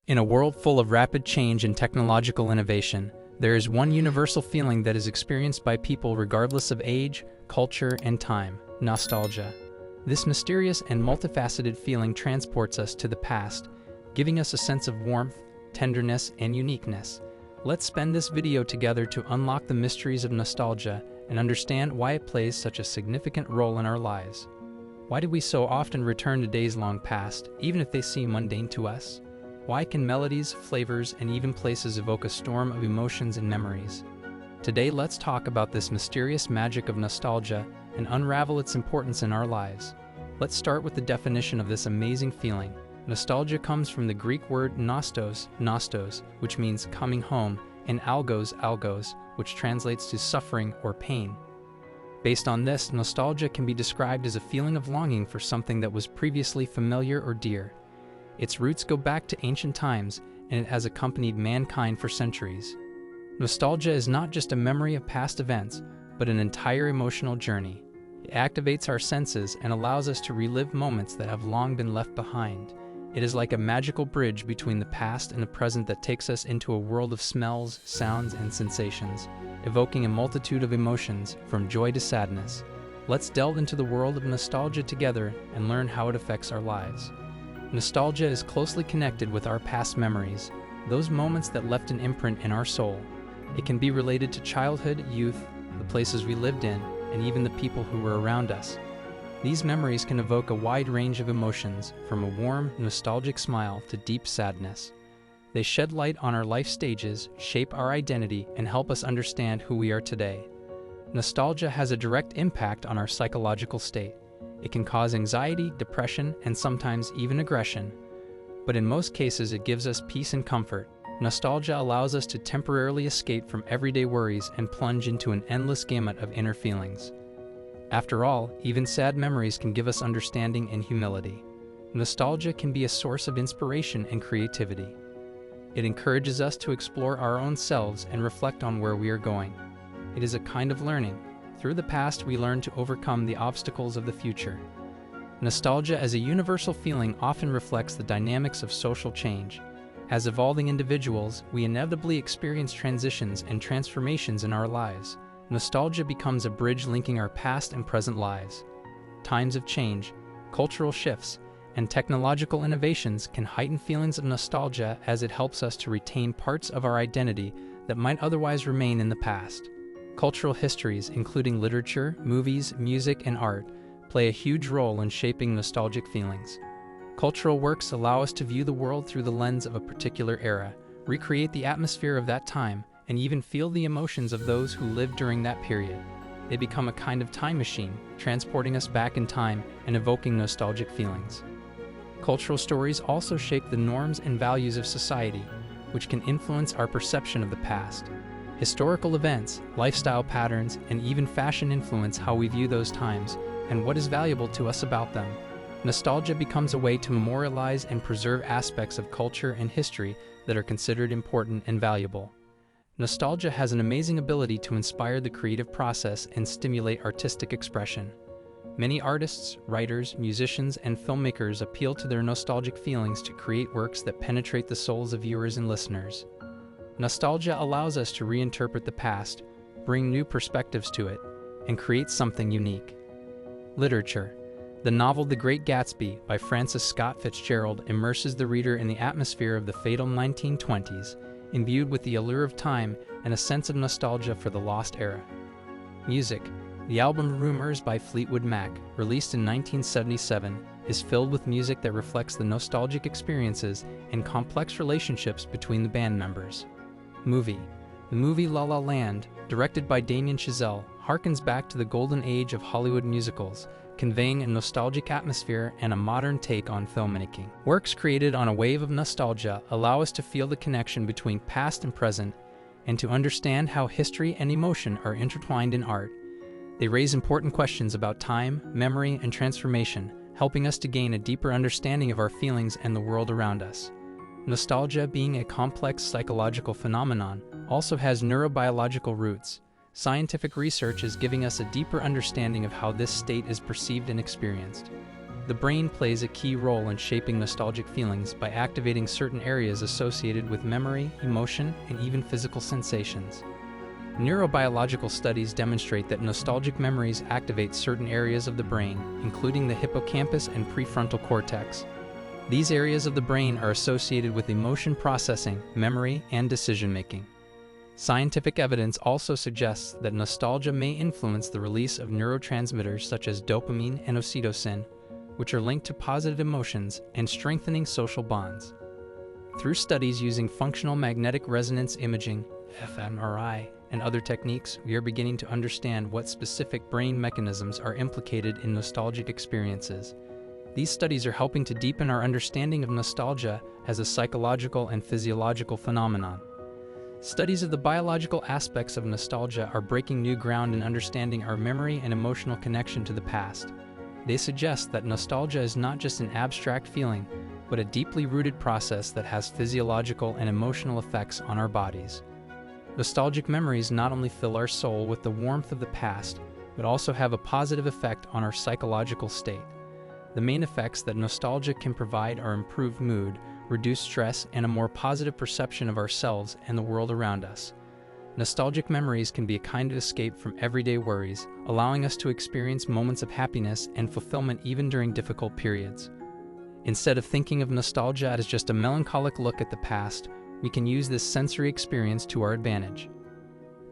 In a world full of rapid change and technological innovation, there is one universal feeling that is experienced by people regardless of age, culture, and time: nostalgia. This mysterious and multifaceted feeling transports us to the past, giving us a sense of warmth, tenderness, and uniqueness. Let's spend this video together to unlock the mysteries of nostalgia and understand why it plays such a significant role in our lives. Why do we so often return to days long past, even if they seem mundane to us? Why can melodies, flavors, and even places evoke a storm of emotions and memories? Today, let's talk about this mysterious magic of nostalgia and unravel its importance in our lives. Let's start with the definition of this amazing feeling. Nostalgia comes from the Greek word nostos, which means coming home, and algos, which translates to suffering or pain. Based on this, nostalgia can be described as a feeling of longing for something that was previously familiar or dear. Its roots go back to ancient times, and it has accompanied mankind for centuries. Nostalgia is not just a memory of past events, but an entire emotional journey. It activates our senses and allows us to relive moments that have long been left behind. It is like a magical bridge between the past and the present that takes us into a world of smells, sounds, and sensations, evoking a multitude of emotions, from joy to sadness. Let's delve into the world of nostalgia together and learn how it affects our lives. Nostalgia is closely connected with our past memories, those moments that left an imprint in our soul. It can be related to childhood, youth, the places we lived in, and even the people who were around us. These memories can evoke a wide range of emotions, from a warm, nostalgic smile to deep sadness. They shed light on our life stages, shape our identity, and help us understand who we are today. Nostalgia has a direct impact on our psychological state. It can cause anxiety, depression, and sometimes even aggression. But in most cases, it gives us peace and comfort. Nostalgia allows us to temporarily escape from everyday worries and plunge into an endless gamut of inner feelings. After all, even sad memories can give us understanding and humility. Nostalgia can be a source of inspiration and creativity. It encourages us to explore our own selves and reflect on where we are going. It is a kind of learning. Through the past, we learn to overcome the obstacles of the future. Nostalgia as a universal feeling often reflects the dynamics of social change. As evolving individuals, we inevitably experience transitions and transformations in our lives. Nostalgia becomes a bridge linking our past and present lives. Times of change, cultural shifts, and technological innovations can heighten feelings of nostalgia as it helps us to retain parts of our identity that might otherwise remain in the past. Cultural histories, including literature, movies, music, and art, play a huge role in shaping nostalgic feelings. Cultural works allow us to view the world through the lens of a particular era, recreate the atmosphere of that time, and even feel the emotions of those who lived during that period. They become a kind of time machine, transporting us back in time and evoking nostalgic feelings. Cultural stories also shape the norms and values of society, which can influence our perception of the past. Historical events, lifestyle patterns, and even fashion influence how we view those times and what is valuable to us about them. Nostalgia becomes a way to memorialize and preserve aspects of culture and history that are considered important and valuable. Nostalgia has an amazing ability to inspire the creative process and stimulate artistic expression. Many artists, writers, musicians, and filmmakers appeal to their nostalgic feelings to create works that penetrate the souls of viewers and listeners. Nostalgia allows us to reinterpret the past, bring new perspectives to it, and create something unique. Literature. The novel The Great Gatsby by Francis Scott Fitzgerald immerses the reader in the atmosphere of the fatal 1920s, imbued with the allure of time and a sense of nostalgia for the lost era. Music. The album Rumors by Fleetwood Mac, released in 1977, is filled with music that reflects the nostalgic experiences and complex relationships between the band members. Movie. The movie La La Land, directed by Damien Chazelle, harkens back to the golden age of Hollywood musicals, conveying a nostalgic atmosphere and a modern take on filmmaking. Works created on a wave of nostalgia allow us to feel the connection between past and present, and to understand how history and emotion are intertwined in art. They raise important questions about time, memory, and transformation, helping us to gain a deeper understanding of our feelings and the world around us. Nostalgia, being a complex psychological phenomenon, also has neurobiological roots. Scientific research is giving us a deeper understanding of how this state is perceived and experienced. The brain plays a key role in shaping nostalgic feelings by activating certain areas associated with memory, emotion, and even physical sensations. Neurobiological studies demonstrate that nostalgic memories activate certain areas of the brain, including the hippocampus and prefrontal cortex. These areas of the brain are associated with emotion processing, memory, and decision-making. Scientific evidence also suggests that nostalgia may influence the release of neurotransmitters such as dopamine and oxytocin, which are linked to positive emotions and strengthening social bonds. Through studies using functional magnetic resonance imaging, fMRI, and other techniques, we are beginning to understand what specific brain mechanisms are implicated in nostalgic experiences. These studies are helping to deepen our understanding of nostalgia as a psychological and physiological phenomenon. Studies of the biological aspects of nostalgia are breaking new ground in understanding our memory and emotional connection to the past. They suggest that nostalgia is not just an abstract feeling, but a deeply rooted process that has physiological and emotional effects on our bodies. Nostalgic memories not only fill our soul with the warmth of the past, but also have a positive effect on our psychological state. The main effects that nostalgia can provide are improved mood, reduced stress, and a more positive perception of ourselves and the world around us. Nostalgic memories can be a kind of escape from everyday worries, allowing us to experience moments of happiness and fulfillment even during difficult periods. Instead of thinking of nostalgia as just a melancholic look at the past, we can use this sensory experience to our advantage.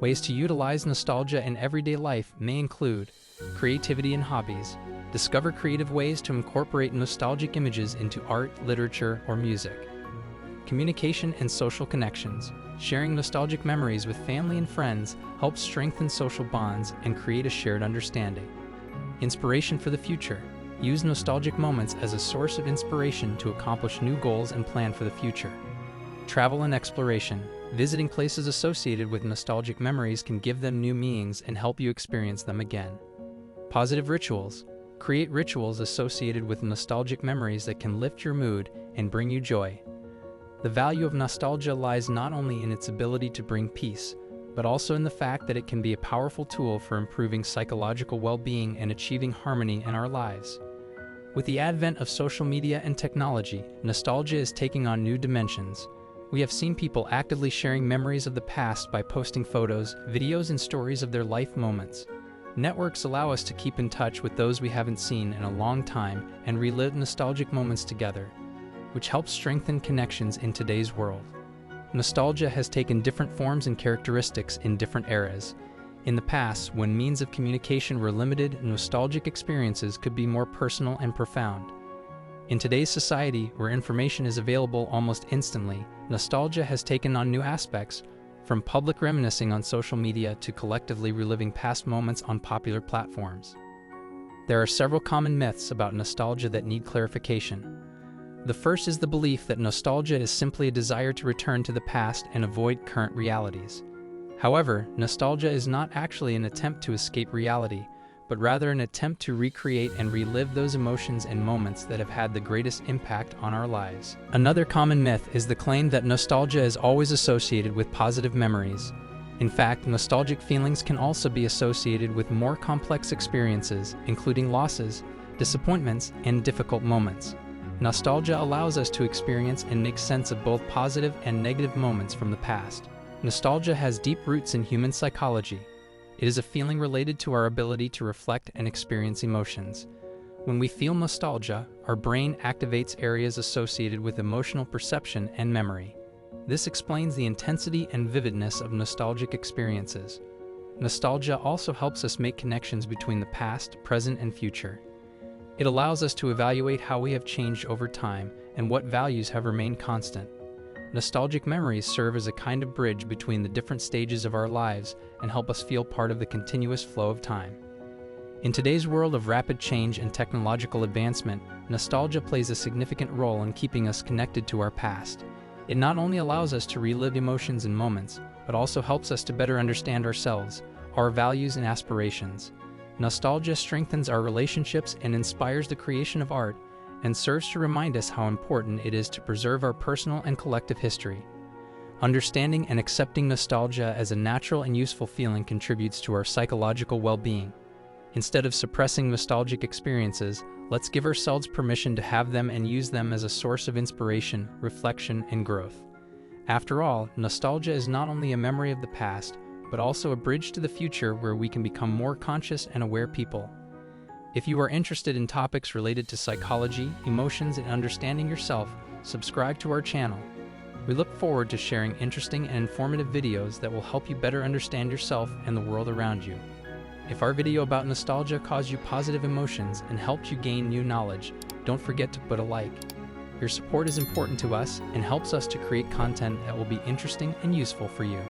Ways to utilize nostalgia in everyday life may include creativity and hobbies. Discover creative ways to incorporate nostalgic images into art, literature, or music. Communication and social connections. Sharing nostalgic memories with family and friends helps strengthen social bonds and create a shared understanding. Inspiration for the future. Use nostalgic moments as a source of inspiration to accomplish new goals and plan for the future. Travel and exploration. Visiting places associated with nostalgic memories can give them new meanings and help you experience them again. Positive rituals. Create rituals associated with nostalgic memories that can lift your mood and bring you joy. The value of nostalgia lies not only in its ability to bring peace, but also in the fact that it can be a powerful tool for improving psychological well-being and achieving harmony in our lives. With the advent of social media and technology, nostalgia is taking on new dimensions. We have seen people actively sharing memories of the past by posting photos, videos, and stories of their life moments. Networks allow us to keep in touch with those we haven't seen in a long time and relive nostalgic moments together, which helps strengthen connections in today's world. Nostalgia has taken different forms and characteristics in different eras. In the past, when means of communication were limited, nostalgic experiences could be more personal and profound. In today's society, where information is available almost instantly, nostalgia has taken on new aspects, from public reminiscing on social media to collectively reliving past moments on popular platforms. There are several common myths about nostalgia that need clarification. The first is the belief that nostalgia is simply a desire to return to the past and avoid current realities. However, nostalgia is not actually an attempt to escape reality, but rather an attempt to recreate and relive those emotions and moments that have had the greatest impact on our lives. Another common myth is the claim that nostalgia is always associated with positive memories. In fact, nostalgic feelings can also be associated with more complex experiences, including losses, disappointments, and difficult moments. Nostalgia allows us to experience and make sense of both positive and negative moments from the past. Nostalgia has deep roots in human psychology. It is a feeling related to our ability to reflect and experience emotions. When we feel nostalgia, our brain activates areas associated with emotional perception and memory. This explains the intensity and vividness of nostalgic experiences. Nostalgia also helps us make connections between the past, present, and future. It allows us to evaluate how we have changed over time and what values have remained constant. Nostalgic memories serve as a kind of bridge between the different stages of our lives and help us feel part of the continuous flow of time. In today's world of rapid change and technological advancement, nostalgia plays a significant role in keeping us connected to our past. It not only allows us to relive emotions and moments, but also helps us to better understand ourselves, our values, and aspirations. Nostalgia strengthens our relationships and inspires the creation of art, and serves to remind us how important it is to preserve our personal and collective history. Understanding and accepting nostalgia as a natural and useful feeling contributes to our psychological well-being. Instead of suppressing nostalgic experiences, Let's give ourselves permission to have them and use them as a source of inspiration, reflection, and growth. After all, nostalgia is not only a memory of the past, but also a bridge to the future where we can become more conscious and aware people. If you are interested in topics related to psychology, emotions, and understanding yourself, subscribe to our channel. We look forward to sharing interesting and informative videos that will help you better understand yourself and the world around you. If our video about nostalgia caused you positive emotions and helped you gain new knowledge, don't forget to put a like. Your support is important to us and helps us to create content that will be interesting and useful for you.